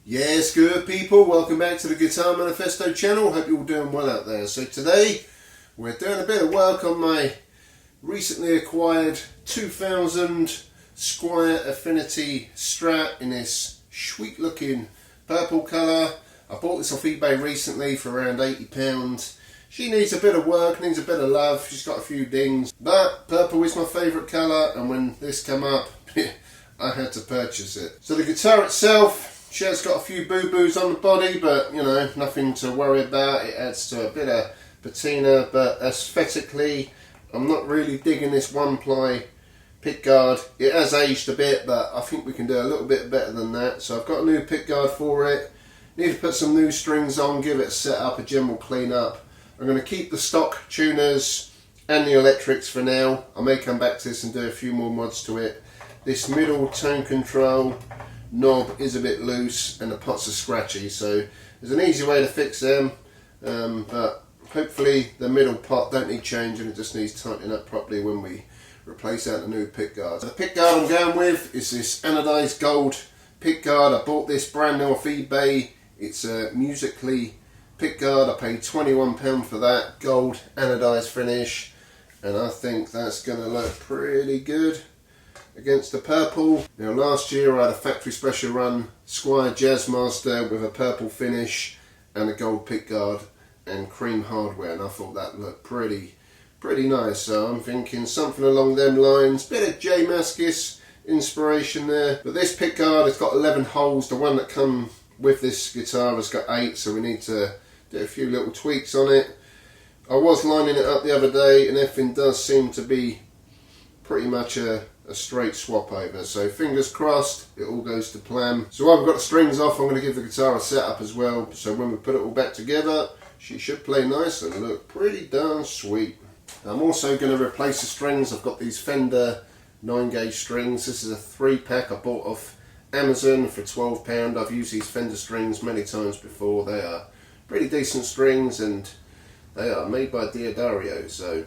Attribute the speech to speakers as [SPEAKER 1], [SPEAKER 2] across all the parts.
[SPEAKER 1] Yes, good people, welcome back to the Guitar Manifesto channel. Hope you're all doing well out there. So today we're doing a bit of work on my recently acquired 2000 Squier Affinity Strat in this sweet looking purple colour. I bought this off eBay recently for around £80. She needs a bit of work, needs a bit of love, she's got a few dings, but purple is my favourite colour, and when this came up I had to purchase it. So the guitar itself, she has got a few boo-boos on the body, but you know, nothing to worry about. It adds to a bit of patina, but aesthetically I'm not really digging this one-ply pickguard. It has aged a bit, but I think we can do a little bit better than that. So I've got a new pickguard for it. Need to put some new strings on, give it a set up, a general clean up. I'm going to keep the stock tuners and the electrics for now. I may come back to this and do a few more mods to it. This middle tone control knob is a bit loose and the pots are scratchy, so there's an easy way to fix them, but hopefully the middle pot don't need changing, it just needs tightening up properly when we replace out the new pickguard. So the pickguard I'm going with is this anodized gold pickguard. I bought this brand new off eBay. It's a Musically pickguard. I paid £21 for that, gold anodized finish, and I think that's going to look pretty good against the purple. Now last year I had a factory special run Squier Jazzmaster with a purple finish and a gold pickguard and cream hardware, and I thought that looked pretty nice. So I'm thinking something along them lines, bit of J Mascis inspiration there. But this pickguard has got 11 holes. The one that come with this guitar has got 8, so we need to do a few little tweaks on it. I was lining it up the other day and everything does seem to be pretty much a straight swap over, so fingers crossed it all goes to plan. So while we've got the strings off, I'm going to give the guitar a setup as well, so when we put it all back together she should play nice and look pretty darn sweet. I'm also going to replace the strings. I've got these Fender 9-gauge strings. This is a 3-pack I bought off Amazon for £12. I've used these Fender strings many times before. They are pretty decent strings and they are made by Diodario, so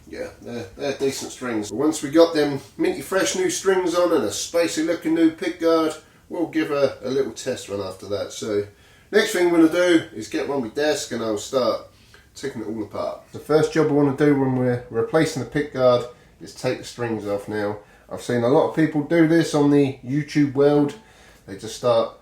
[SPEAKER 1] yeah, they're decent strings. But once we got them minty fresh new strings on and a spacey looking new pickguard, we'll give her a little test run after that. So next thing I'm going to do is get on my desk and I'll start taking it all apart. The first job I want to do when we're replacing the pickguard is take the strings off. Now I've seen a lot of people do this on the YouTube world. They just start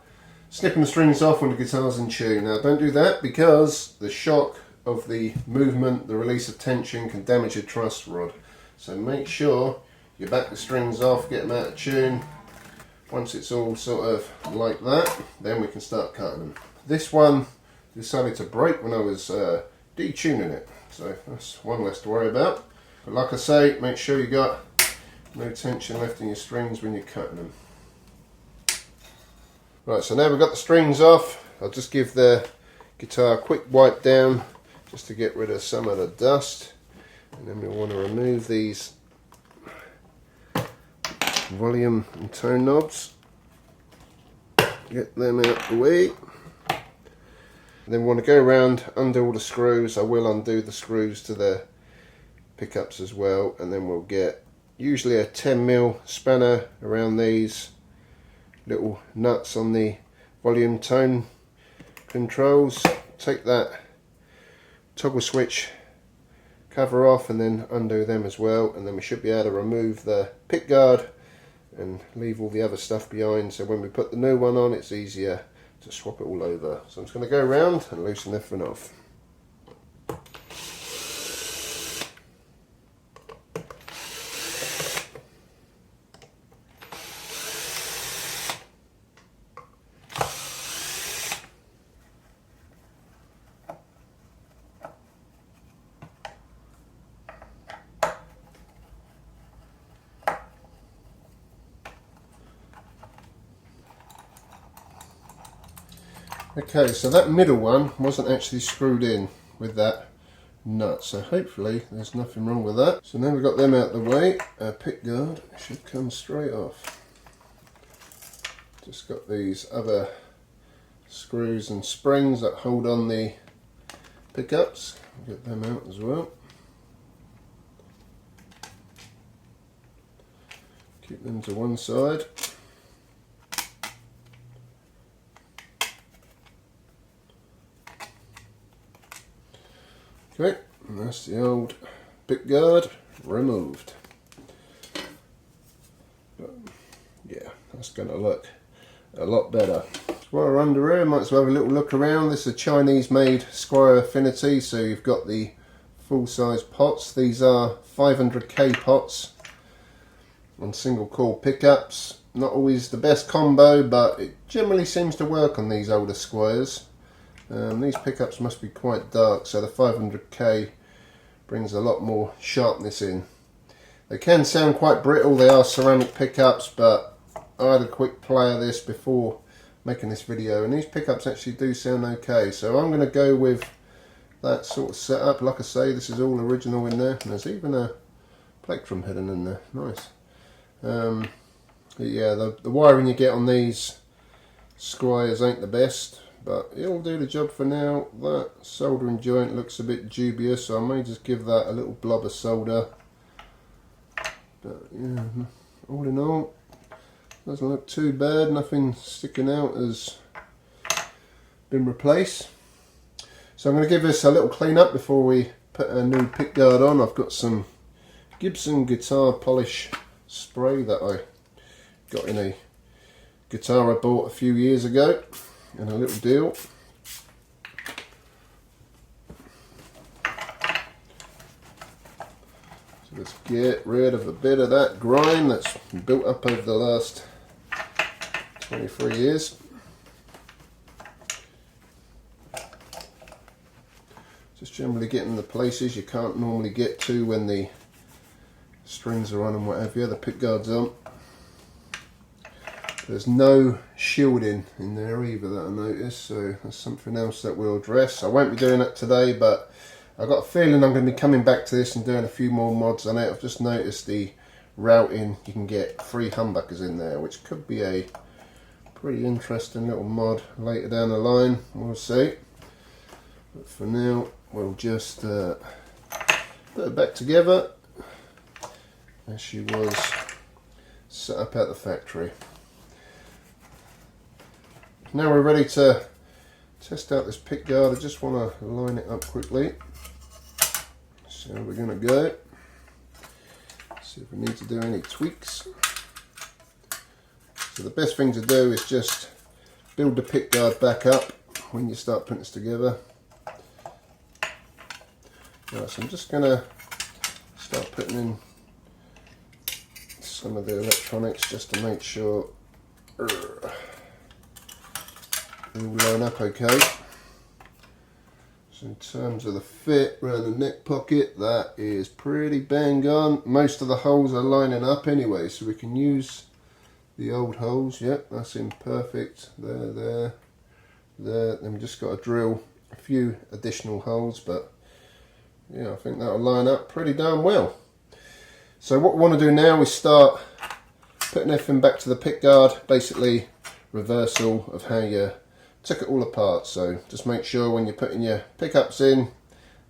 [SPEAKER 1] snipping the strings off when the guitar's in tune. Now don't do that, because the shock of the movement, the release of tension, can damage your truss rod. So make sure you back the strings off, get them out of tune. Once it's all sort of like that, then we can start cutting them. This one decided to break when I was detuning it, so that's one less to worry about. But like I say, make sure you got no tension left in your strings when you're cutting them. Right, so now we've got the strings off, I'll just give the guitar a quick wipe down just to get rid of some of the dust, and then we want to remove these volume and tone knobs, get them out the way, and then we want to go around, undo all the screws. I will undo the screws to the pickups as well, and then we'll get usually a 10mm spanner around these little nuts on the volume tone controls. Take that toggle switch cover off and then undo them as well, and then we should be able to remove the pickguard and leave all the other stuff behind, so when we put the new one on it's easier to swap it all over. So I'm just going to go around and loosen everything off. Okay, so that middle one wasn't actually screwed in with that nut, so hopefully there's nothing wrong with that. So now we've got them out of the way, our pickguard should come straight off. Just got these other screws and springs that hold on the pickups, get them out as well. Keep them to one side. Okay, and that's the old pickguard removed. But yeah, that's going to look a lot better. While we're under here, might as well have a little look around. This is a Chinese made Squier Affinity, so you've got the full size pots. These are 500k pots on single coil pickups. Not always the best combo, but it generally seems to work on these older Squiers. These pickups must be quite dark, so the 500k brings a lot more sharpness in. They can sound quite brittle, they are ceramic pickups, but I had a quick play of this before making this video, and these pickups actually do sound okay. So I'm going to go with that sort of setup. Like I say, this is all original in there, and there's even a plectrum hidden in there. Nice. Yeah, the wiring you get on these Squiers ain't the best, but it'll do the job for now. That soldering joint looks a bit dubious, so I may just give that a little blob of solder. But yeah, all in all, doesn't look too bad. Nothing sticking out has been replaced. So I'm going to give this a little clean up before we put a new pickguard on. I've got some Gibson guitar polish spray that I got in a guitar I bought a few years ago in a little deal. So let's get rid of a bit of that grime that's built up over the last 23 years. Just generally getting the places you can't normally get to when the strings are on and whatever, the pickguard's on. There's no shielding in there either that I noticed, so that's something else that we'll address. I won't be doing that today, but I've got a feeling I'm going to be coming back to this and doing a few more mods on it. I've just noticed the routing, you can get 3 humbuckers in there, which could be a pretty interesting little mod later down the line, we'll see. But for now, we'll just put her back together as she was set up at the factory. Now we're ready to test out this pickguard. I just want to line it up quickly. So we're going to go. See if we need to do any tweaks. So the best thing to do is just build the pickguard back up when you start putting this together. Right, so I'm just going to start putting in some of the electronics just to make sure they all line up okay. So in terms of the fit around the neck pocket, that is pretty bang on. Most of the holes are lining up anyway, so we can use the old holes. Yep, that's in perfect. There. Then we just got to drill a few additional holes, but yeah, I think that'll line up pretty darn well. So what we want to do now is start putting everything back to the pickguard, basically reversal of how you took it all apart. So just make sure when you're putting your pickups in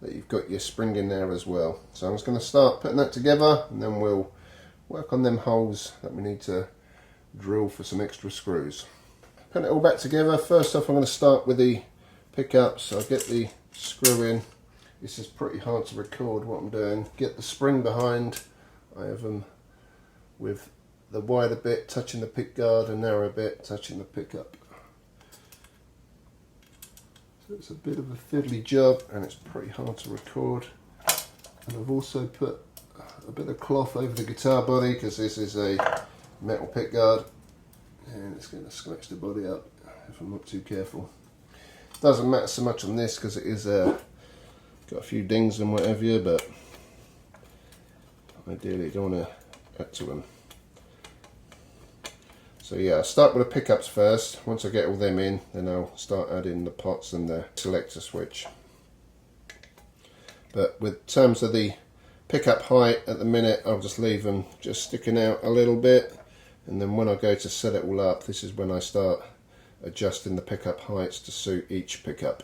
[SPEAKER 1] that you've got your spring in there as well. So I'm just going to start putting that together, and then we'll work on them holes that we need to drill for some extra screws. Putting it all back together, first off I'm going to start with the pickups. So I'll get the screw in. This is pretty hard to record what I'm doing. Get the spring behind. I have them with the wider bit touching the pickguard and narrow bit touching the pickup. So it's a bit of a fiddly job and it's pretty hard to record. And I've also put a bit of cloth over the guitar body because this is a metal pickguard and it's going to scratch the body up if I'm not too careful. Doesn't matter so much on this because it is got a few dings and whatever, but ideally you don't want to add to them. So yeah, I'll start with the pickups first. Once I get all them in, then I'll start adding the pots and the selector switch. But with terms of the pickup height at the minute, I'll just leave them just sticking out a little bit, and then when I go to set it all up, this is when I start adjusting the pickup heights to suit each pickup.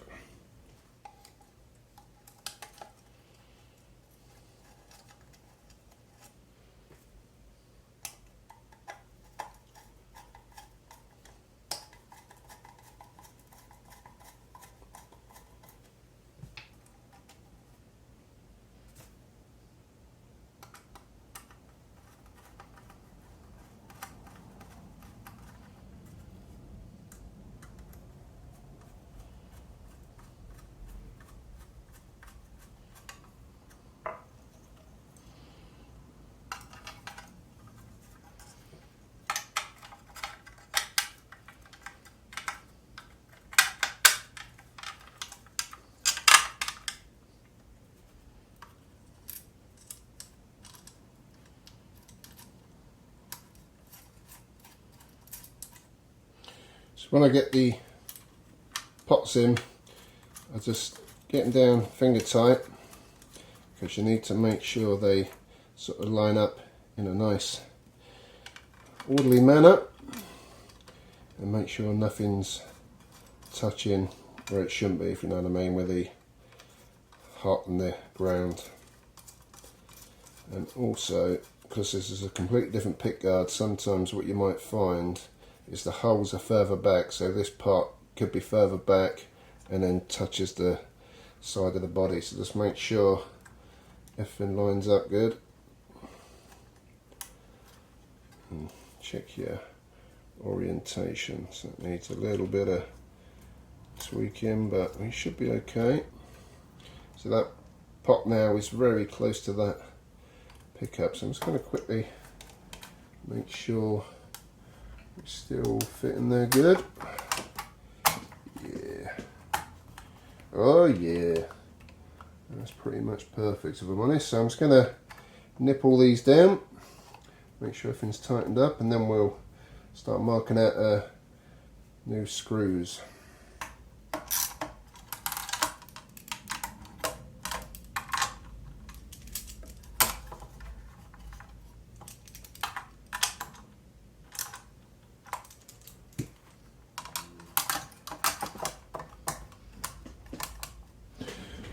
[SPEAKER 1] when I get the pots in, I just get them down finger tight, because you need to make sure they sort of line up in a nice orderly manner, and make sure nothing's touching where it shouldn't be, if you know what I mean, with the heart and the ground. And also, because this is a completely different pickguard, sometimes what you might find is the holes are further back, so this part could be further back and then touches the side of the body. So just make sure everything lines up good. And check your orientation. So it needs a little bit of tweaking, but we should be okay. So that pot now is very close to that pickup, so I'm just going to quickly make sure it's still fitting there good. Yeah. Oh yeah. That's pretty much perfect, if I'm honest. So I'm just going to nip all these down, make sure everything's tightened up, and then we'll start marking out new screws.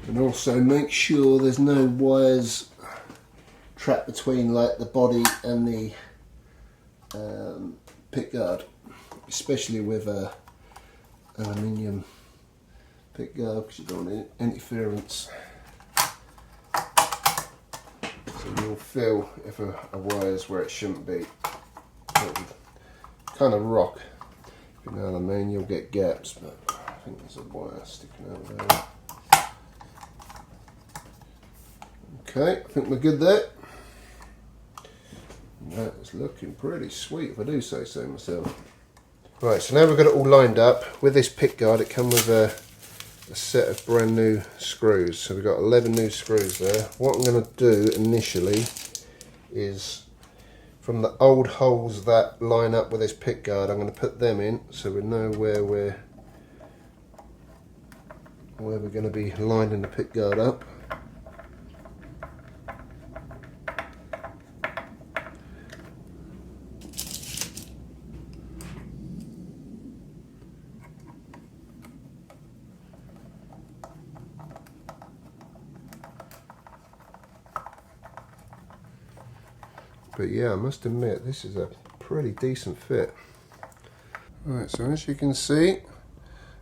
[SPEAKER 1] And also make sure there's no wires trapped between like the body and the pickguard, especially with a aluminium pickguard, because you don't want interference. So you'll feel if a wire's where it shouldn't be. It would kind of rock, if you know what I mean. You'll get gaps, but I think there's a wire sticking out there. Okay, I think we're good there. That's looking pretty sweet, if I do say so myself. Right, so now we've got it all lined up. With this pickguard, it comes with a set of brand new screws. So we've got 11 new screws there. What I'm going to do initially is, from the old holes that line up with this pickguard, I'm going to put them in so we know where we're going to be lining the pickguard up. But yeah, I must admit, this is a pretty decent fit. Right, so as you can see,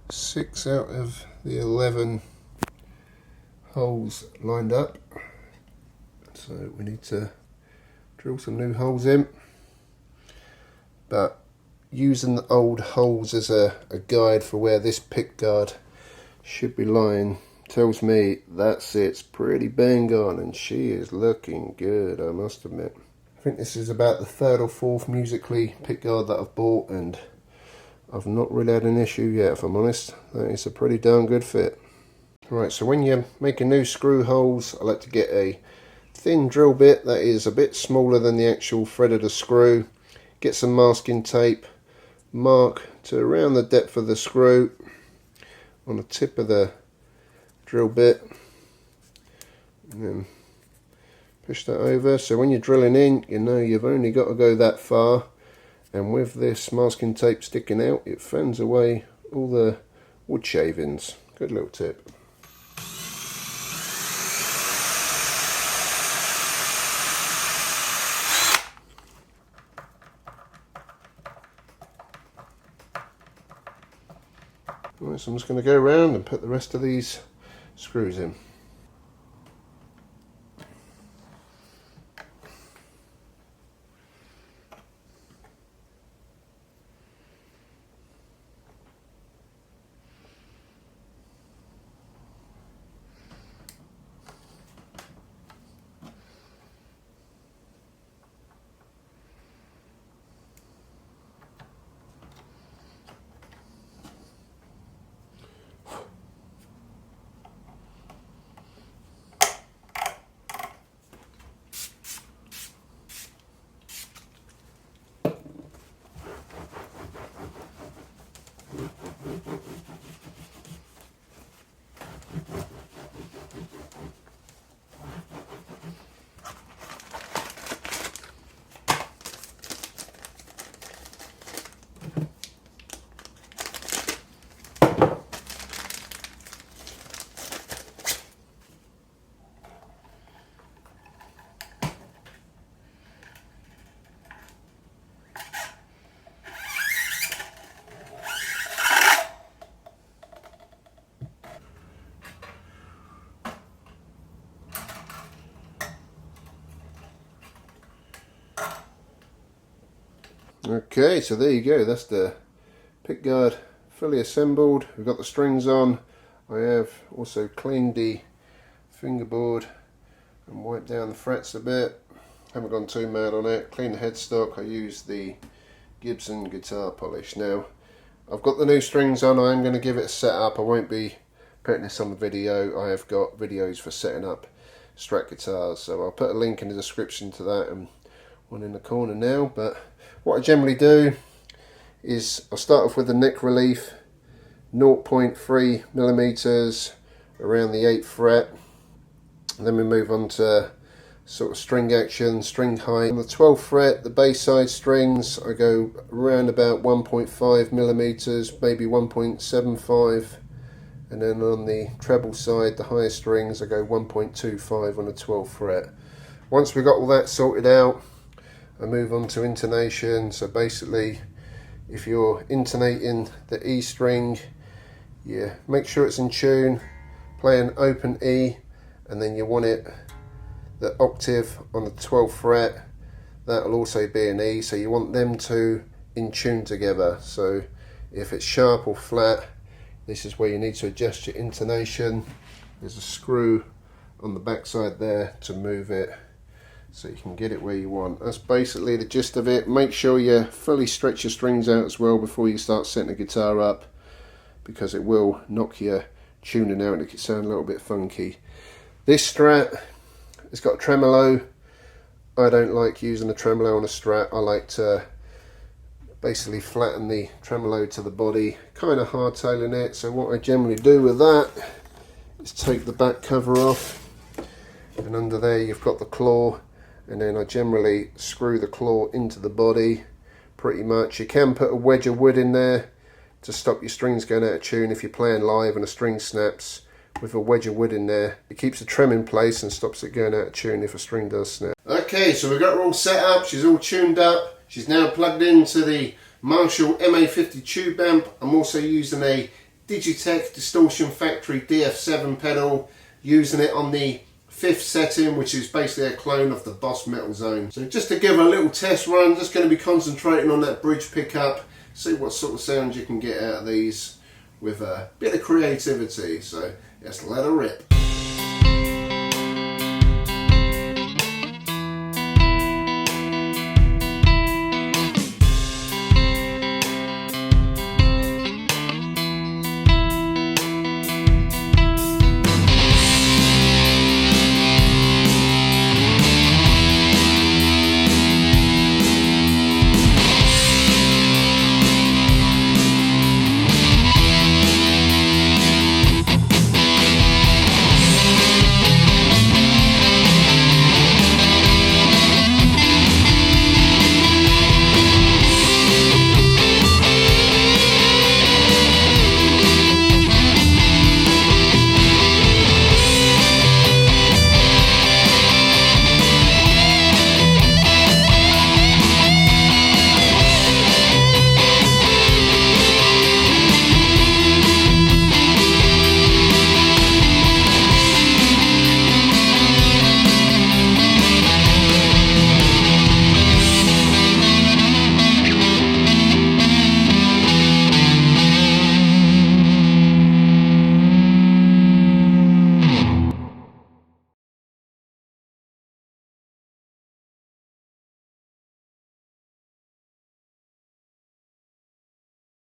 [SPEAKER 1] 6 out of the 11 holes lined up. So we need to drill some new holes in. But using the old holes as a guide for where this pickguard should be lying tells me that sits pretty bang on, and she is looking good, I must admit. I think this is about the 3rd or 4th musically pickguard that I've bought, and I've not really had an issue yet, if I'm honest. That is a pretty darn good fit. Right, so when you're making new screw holes, I like to get a thin drill bit that is a bit smaller than the actual thread of the screw. Get some masking tape, mark to around the depth of the screw on the tip of the drill bit, and then push that over. So when you're drilling in, you know you've only got to go that far, and with this masking tape sticking out, it fans away all the wood shavings. Good little tip. Right, so I'm just going to go around and put the rest of these screws in. Okay, so there you go, that's the pickguard fully assembled. We've got the strings on. I have also cleaned the fingerboard and wiped down the frets a bit. Haven't gone too mad on it. Cleaned the headstock. I used the Gibson guitar polish. Now, I've got the new strings on. I am going to give it a set up. I won't be putting this on the video. I have got videos for setting up Strat guitars, so I'll put a link in the description to that and one in the corner now. But what I generally do is I'll start off with the neck relief, 0.3 millimeters around the 8th fret, and then we move on to sort of string action, string height. On the 12th fret, the bass side strings, I go around about 1.5 millimeters, maybe 1.75, and then on the treble side, the higher strings, I go 1.25 on the 12th fret. Once we've got all that sorted out, I move on to intonation. So basically, if you're intonating the E string, yeah, make sure it's in tune, play an open E, and then you want it, the octave on the 12th fret, that'll also be an E, so you want them two in tune together. So if it's sharp or flat, this is where you need to adjust your intonation. There's a screw on the back side there to move it so you can get it where you want. That's basically the gist of it. Make sure you fully stretch your strings out as well before you start setting the guitar up, because it will knock your tuning out and it can sound a little bit funky. This Strat, it's got a tremolo. I don't like using a tremolo on a Strat. I like to basically flatten the tremolo to the body, kind of hardtailing it. So what I generally do with that is take the back cover off, and under there you've got the claw, and then I generally screw the claw into the body pretty much. You can put a wedge of wood in there to stop your strings going out of tune if you're playing live and a string snaps. With a wedge of wood in there, it keeps the trem in place and stops it going out of tune if a string does snap. Okay, so we've got her all set up, she's all tuned up. She's now plugged into the Marshall MA50 tube amp. I'm also using a Digitech Distortion Factory DF7 pedal, using it on the 5th setting, which is basically a clone of the Boss Metal Zone. So just to give a little test run, just going to be concentrating on that bridge pickup, see what sort of sounds you can get out of these with a bit of creativity. So let's let her rip.